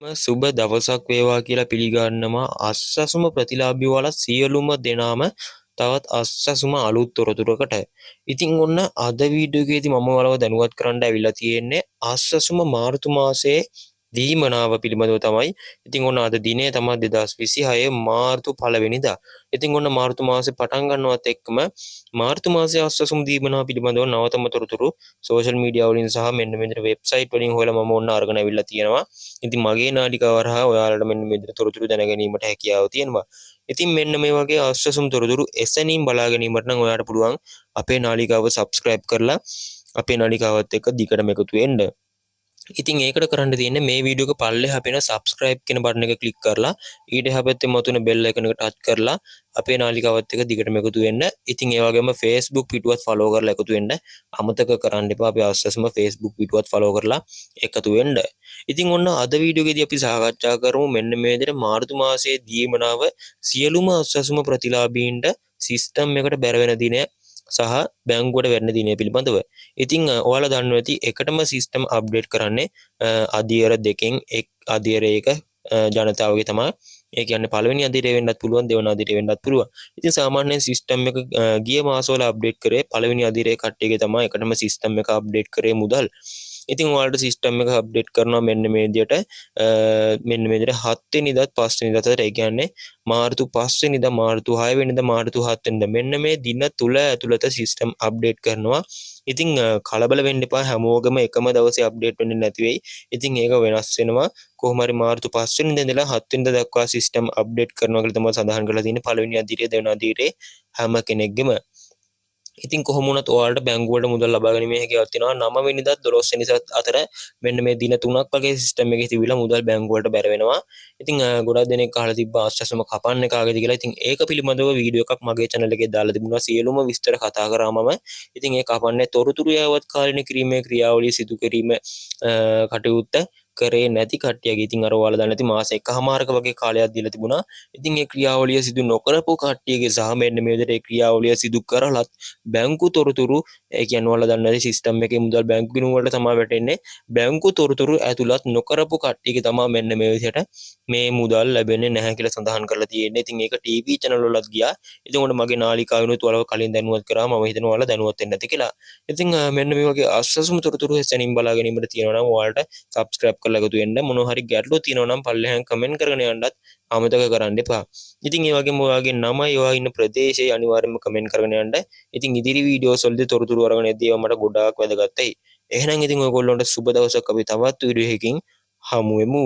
සුබ දවසක් වේවා කියලා පිළිගන්නවා අස්සසුම ප්‍රතිලාභී වල සියලුම දෙනාම තවත් අස්සසුම අලුත් තොරතුරකට. ඉතින් ඔන්න අද වීඩියෝ එකේදී මම ඔයාලව දැනුවත් කරන්න ඇවිල්ලා තියෙන්නේ අස්සසුම මාර්තු මාසයේ දීමනාව පිළිබඳව තමයි. ඉතින් ඔන්න අද දිනේ තමයි 2026 මාර්තු 1 වෙනිදා. ඉතින් ඔන්න මාර්තු මාසේ පටන් ගන්නවත් එක්කම මාර්තු මාසයේ අස්සසුම දීමනාව පිළිබඳව නවතම තොරතුරු සෝෂල් මීඩියා වලින් සහ මෙන්න මෙතන වෙබ්සයිට් වලින් හොයලා මම ඔන්න අරගෙන ඇවිල්ලා තියෙනවා. ඉතින් මගේ නාලිකාව හරහා ඔයාලට මෙන්න මේ විදිහට තොරතුරු දැන ගැනීමට හැකියාව තියෙනවා. ඉතින් මෙන්න මේ වගේ අවශ්‍යසුම් තොරතුරු එසැනින් බලා ගැනීමට නම් ඔයාලට පුළුවන් අපේ නාලිකාව subscribe කරලා අපේ නාලිකාවත් එක්ක දිගටම එකතු වෙන්න. ඉතින් ඒකට කරන්න තියෙන්නේ මේ වීඩියෝ එක පල්ලෙහා අපේන subscribe කියන බටන් එක ක්ලික් කරලා ඊට එහා පැත්තේ මතුවෙන bell icon එක touch කරලා අපේ නාලිකාවත් එක්ක දිගටම එකතු වෙන්න. ඉතින් ඒ වගේම Facebook පිටුවත් follow කරලා එකතු වෙන්න අමතක කරන්න එපා. අපි අවශ්‍යම Facebook පිටුවත් follow කරලා එකතු වෙන්න. ඉතින් ඔන්න අද වීඩියෝ එකේදී අපි සාකච්ඡා කරමු මෙන්න මේ විදිහට මාර්තු මාසයේ දීමනාව සියලුම අවශ්‍යම ප්‍රතිලාභීන්ට සිස්ටම් එකට බැර වෙන දිනය සහ බැංකුවට වැටෙන දිනය පිළිබඳව. ඉතින් ඔයාලා දන්නවා ඇති එකටම සිස්ටම් අප්ඩේට් කරන්නේ අධීර දෙකෙන් එක් අධීරයක ජනතාවගේ තමයි. ඒ කියන්නේ පළවෙනි අධීරය වෙන්නත් පුළුවන් දෙවෙනි අධීරය වෙන්නත් පුළුවන්. ඉතින් සාමාන්‍යයෙන් සිස්ටම් එක ගිය මාසවල අප්ඩේට් කරේ පළවෙනි අධීරයේ කට්ටියගේ තමයි එකටම සිස්ටම් එක අප්ඩේට් කරේ මුදල්. ඉතින් ඔයාලට සිස්ටම් එක අප්ඩේට් කරනවා මෙන්න මේ විදිහට මෙන්න මේ විදිහට 7 වෙනිදාත් 5 වෙනිදාත් අතර ඒ කියන්නේ මාර්තු 5 වෙනිදා මාර්තු 6 වෙනිදා මාර්තු 7 වෙනිදා මෙන්න මේ දින තුල ඇතුළත සිස්ටම් අප්ඩේට් කරනවා. ඉතින් කලබල වෙන්න එපා හැමෝගම එකම දවසේ අප්ඩේට් වෙන්නේ නැති වෙයි. ඉතින් ඒක වෙනස් වෙනවා. කොහොම හරි මාර්තු 5 වෙනිදා ඉඳලා 7 වෙනිදා දක්වා සිස්ටම් අප්ඩේට් කරනවා කියලා තමයි සඳහන් කරලා තියෙන්නේ පළවෙනි අධීරය දෙවෙනි අධීරය හැම කෙනෙක්ගෙම. ඉතින් කොහොම වුණත් ඔයාලට බැංකුවට මුදල් ලබා ගැනීමේ හැකියාවක් තියෙනවා 9 වෙනිදාත් 12 වෙනිදාත් අතර මෙන්න මේ දින තුනක් වගේ සිස්ටම් එකේ තිබිලා මුදල් බැංකුවට බැර වෙනවා. ඉතින් ගොඩක් දෙනෙක් අහලා තිබ්බා ආශ්වාසම කපන්නේ කාගේද කියලා. ඉතින් ඒක පිළිබඳව වීඩියෝ එකක් මගේ channel එකේ දාලා තිබුණා සියලුම විස්තර කතා කරා මම. ඉතින් ඒ කපන්නේ තොරතුරු යවවත් කාලින කිරීමේ ක්‍රියාවලිය සිදු කිරීම කටයුත්ත කරේ නැති කට්ටියගේ. ඉතින් අර ඔයාලා දන්නේ නැති මාස එකමාරක වගේ කාලයක් දීලා තිබුණා. ඉතින් ඒ ක්‍රියාවලිය සිදු නොකරපු කට්ටියගේ සහ මෙන්න මේ විදිහට ඒ ක්‍රියාවලිය සිදු කරලත් බැංකු තොරතුරු ඒ කියන්නේ ඔයාලා දන්නේ නැති සිස්ටම් එකේ මුදල් බැංකු ගිණුම් වලට තමයි වැටෙන්නේ. බැංකු තොරතුරු ඇතුළත් නොකරපු කට්ටියගේ තමයි මෙන්න මේ විදිහට මේ මුදල් ලැබෙන්නේ නැහැ කියලා සඳහන් කරලා තියෙන්නේ. ඉතින් ඒක ටීවී channel වලත් ගියා. ඉතින් උඩ මගේ නාලිකාවෙනුත් ඔයාලව කලින් දැනුවත් කරා. මම හිතනවා ඔයාලා දැනුවත් වෙන්නේ නැති කියලා. ඉතින් මෙන්න මේ වගේ අස්සසුම තොරතුරු හැසෙනින් බලා ගැනීමට තියෙනවා නම් ඔයාලට subscribe කරලා එකතු වෙන්න. මොනවා හරි ගැටලු තියෙනවා නම් පල්ලෙහාන් කමෙන්ට් කරගෙන යන්නත් අමතක කරන්න එපා. ඉතින් ඒ වගේම ඔයාගේ නම ඔයා ඉන්න ප්‍රදේශය අනිවාර්යයෙන්ම කමෙන්ට් කරගෙන යන්න. ඉතින් ඉදිරි වීඩියෝස් වලදී තොරතුරු අරගෙන එද්දී ඒවා මට ගොඩාක් වැදගත් වෙයි. එහෙනම් ඉතින් ඔයගොල්ලන්ට සුබ දවසක්. අපි තවත් වීඩියෝ එකකින් හමු වෙමු.